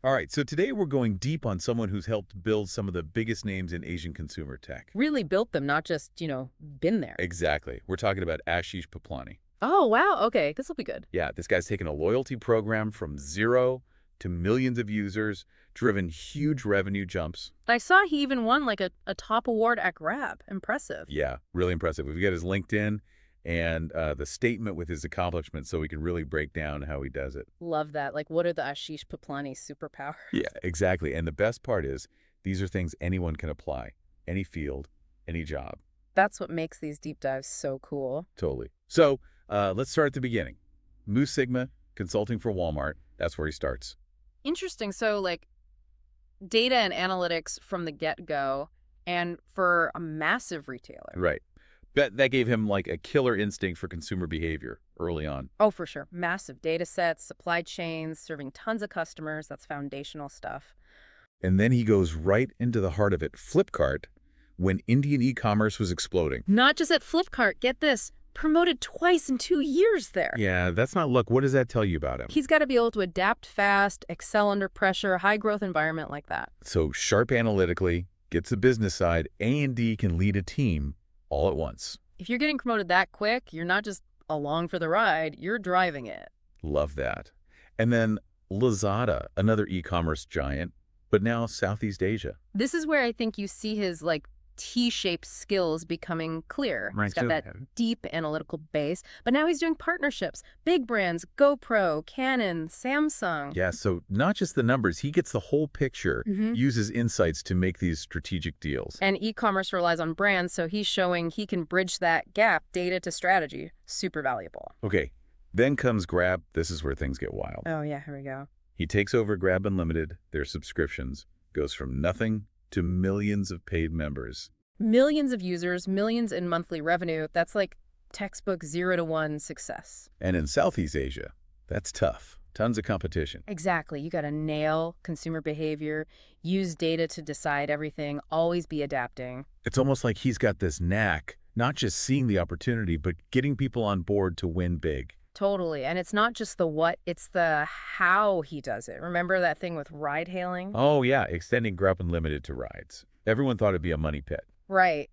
All right, so today we're going deep on someone who's helped build some of the biggest names in Asian consumer tech. Really built them, not just, been there. Exactly. We're talking about Ashish Piplani. Oh, wow. Okay, this will be good. Yeah, this guy's taken a loyalty program from zero to millions of users, driven huge revenue jumps. I saw he even won like a top award at Grab. Impressive. Yeah, really impressive. We've got his LinkedIn and the statement with his accomplishments so we can really break down how he does it. Love that. Like, what are the Ashish Piplani superpowers? Yeah, exactly. And the best part is these are things anyone can apply, any field, any job. That's what makes these deep dives so cool. Totally. So let's start at the beginning. Moose Sigma, consulting for Walmart. That's where he starts. Interesting. So, like, data and analytics from the get-go, and for a massive retailer. Right. That gave him like a killer instinct for consumer behavior early on. Oh, for sure. Massive data sets, supply chains, serving tons of customers. That's foundational stuff. And then he goes right into the heart of it, Flipkart, when Indian e-commerce was exploding. Not just at Flipkart, get this, promoted twice in 2 years there. Yeah, that's not luck. What does that tell you about him? He's got to be able to adapt fast, excel under pressure, high growth environment like that. So sharp analytically, gets the business side, A&D can lead a team all at once. If you're getting promoted that quick, you're not just along for the ride, you're driving it. Love that. And then Lazada, another e-commerce giant, but now Southeast Asia. This is where I think you see his like T-shaped skills becoming clear. Right, He's got so- that deep analytical base, but now he's doing partnerships. Big brands, GoPro, Canon, Samsung. Yeah, so not just the numbers, he gets the whole picture, uses insights to make these strategic deals. And e-commerce relies on brands, so he's showing he can bridge that gap, data to strategy. Super valuable. Okay, then comes Grab. This is where things get wild. Oh yeah, here we go. He takes over Grab Unlimited, their subscriptions, goes from nothing to millions of paid members. Millions of users, millions in monthly revenue. That's like textbook 0 to 1 success. And in Southeast Asia, that's tough. Tons of competition. Exactly. You got to nail consumer behavior, use data to decide everything, always be adapting. It's almost like he's got this knack, not just seeing the opportunity, but getting people on board to win big. Totally. And it's not just the what, it's the how he does it. Remember that thing with ride hailing? Oh yeah, extending Grab Unlimited to rides. Everyone thought it'd be a money pit. Right.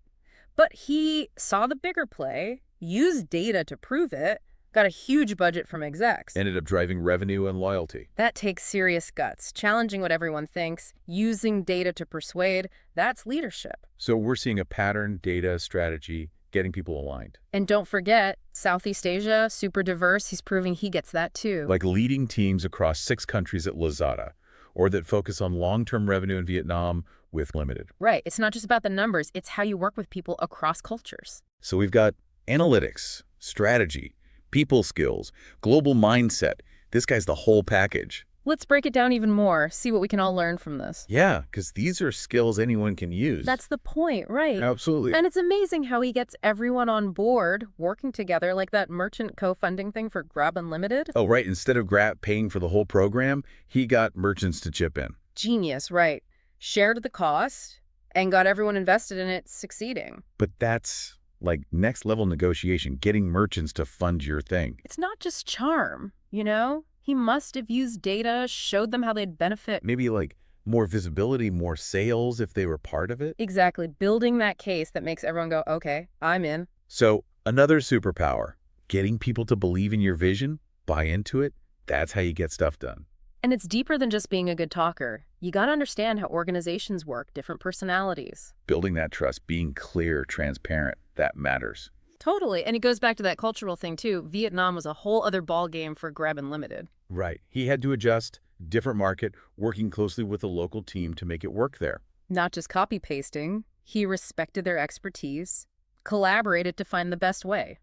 But he saw the bigger play, used data to prove it, got a huge budget from execs. Ended up driving revenue and loyalty. That takes serious guts, challenging what everyone thinks, using data to persuade. That's leadership. So we're seeing a pattern, data, strategy, getting people aligned. And don't forget, Southeast Asia, super diverse. He's proving he gets that too. Like leading teams across 6 countries at Lazada, or that focus on long-term revenue in Vietnam with Limited. Right. It's not just about the numbers. It's how you work with people across cultures. So we've got analytics, strategy, people skills, global mindset. This guy's the whole package. Let's break it down even more, see what we can all learn from this. Yeah, because these are skills anyone can use. That's the point, right? Absolutely. And it's amazing how he gets everyone on board, working together, like that merchant co-funding thing for Grab Unlimited. Oh, right. Instead of Grab paying for the whole program, he got merchants to chip in. Genius, right. Shared the cost and got everyone invested in it succeeding. But that's like next level negotiation, getting merchants to fund your thing. It's not just charm, you know? He must have used data, showed them how they'd benefit. Maybe like more visibility, more sales if they were part of it. Exactly. Building that case that makes everyone go, okay, I'm in. So another superpower, getting people to believe in your vision, buy into it. That's how you get stuff done. And it's deeper than just being a good talker. You got to understand how organizations work, different personalities. Building that trust, being clear, transparent, that matters. Totally. And it goes back to that cultural thing, too. Vietnam was a whole other ball game for Grab Unlimited. Right. He had to adjust, different market, working closely with a local team to make it work there. Not just copy-pasting. He respected their expertise, collaborated to find the best way.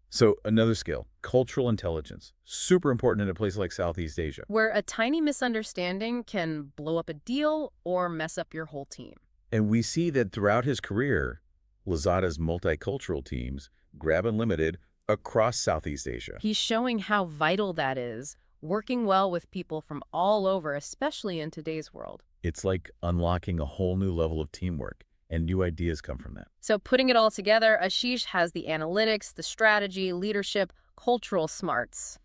So another skill, cultural intelligence, super important in a place like Southeast Asia. Where a tiny misunderstanding can blow up a deal or mess up your whole team. And we see that throughout his career, Lazada's multicultural teams, Grab Unlimited, across Southeast Asia. He's showing how vital that is, working well with people from all over, especially in today's world. It's like unlocking a whole new level of teamwork, and new ideas come from that. So putting it all together, Ashish has the analytics, the strategy, leadership, cultural smarts.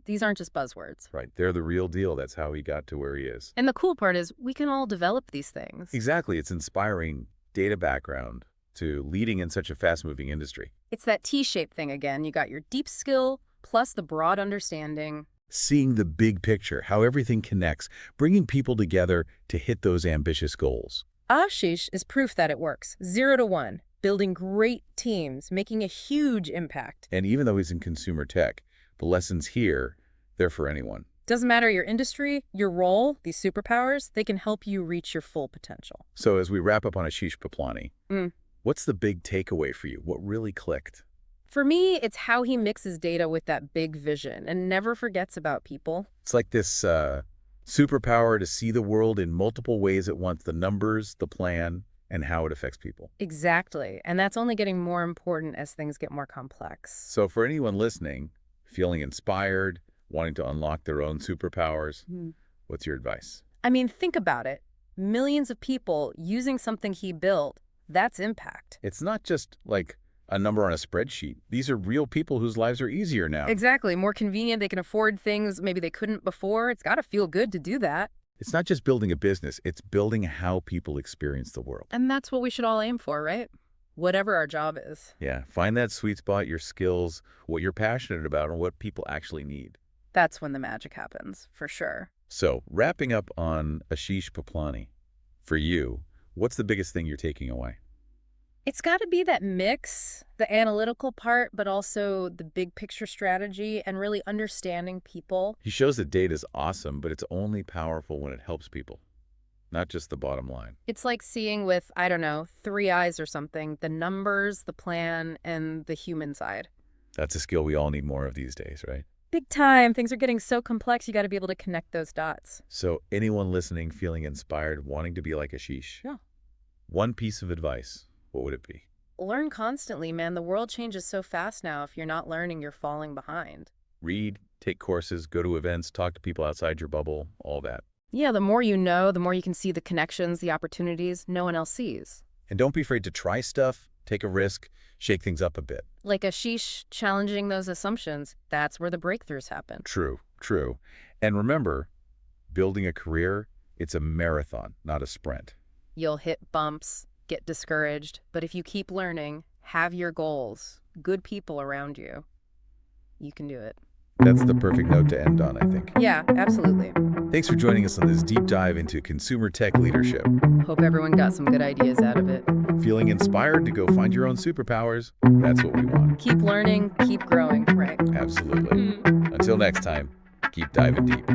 These aren't just buzzwords. Right. They're the real deal. That's how he got to where he is. And the cool part is we can all develop these things. Exactly. It's inspiring data background to leading in such a fast-moving industry. It's that T-shaped thing again. You got your deep skill plus the broad understanding. Seeing the big picture, how everything connects, bringing people together to hit those ambitious goals. Ashish is proof that it works. 0 to 1. Building great teams, making a huge impact. And even though he's in consumer tech, the lessons here, they're for anyone. Doesn't matter your industry, your role, these superpowers, they can help you reach your full potential. So as we wrap up on Ashish Piplani, what's the big takeaway for you? What really clicked? For me, it's how he mixes data with that big vision and never forgets about people. It's like this superpower to see the world in multiple ways at once, the numbers, the plan, and how it affects people. Exactly. And that's only getting more important as things get more complex. So for anyone listening, feeling inspired, wanting to unlock their own superpowers, what's your advice? I mean, think about it. Millions of people using something he built, that's impact. It's not just like a number on a spreadsheet. These are real people whose lives are easier now. Exactly. More convenient. They can afford things maybe they couldn't before. It's got to feel good to do that. It's not just building a business, it's building how people experience the world. And that's what we should all aim for, right? Whatever our job is. Yeah, find that sweet spot, your skills, what you're passionate about, and what people actually need. That's when the magic happens, for sure. So, wrapping up on Ashish Piplani, for you, what's the biggest thing you're taking away? It's got to be that mix, the analytical part, but also the big picture strategy and really understanding people. He shows that data is awesome, but it's only powerful when it helps people, not just the bottom line. It's like seeing with, I don't know, 3 eyes or something, the numbers, the plan, and the human side. That's a skill we all need more of these days, right? Big time. Things are getting so complex, you got to be able to connect those dots. So anyone listening, feeling inspired, wanting to be like Ashish, one piece of advice, what would it be? Learn constantly, man. The world changes so fast now. If you're not learning, you're falling behind. Read, take courses, go to events, talk to people outside your bubble, all that. Yeah, the more you know, the more you can see the connections, the opportunities no one else sees. And don't be afraid to try stuff, take a risk, shake things up a bit. Like Ashish challenging those assumptions, that's where the breakthroughs happen. True, true. And remember, building a career, it's a marathon, not a sprint. You'll hit bumps, get discouraged, but if you keep learning, have your goals, good people around you, you can do it. That's the perfect note to end on, I think. Yeah, absolutely. Thanks for joining us on this deep dive into consumer tech leadership. Hope everyone got some good ideas out of it. Feeling inspired to go find your own superpowers? That's what we want. Keep learning, keep growing, right? Absolutely. Until next time, keep diving deep.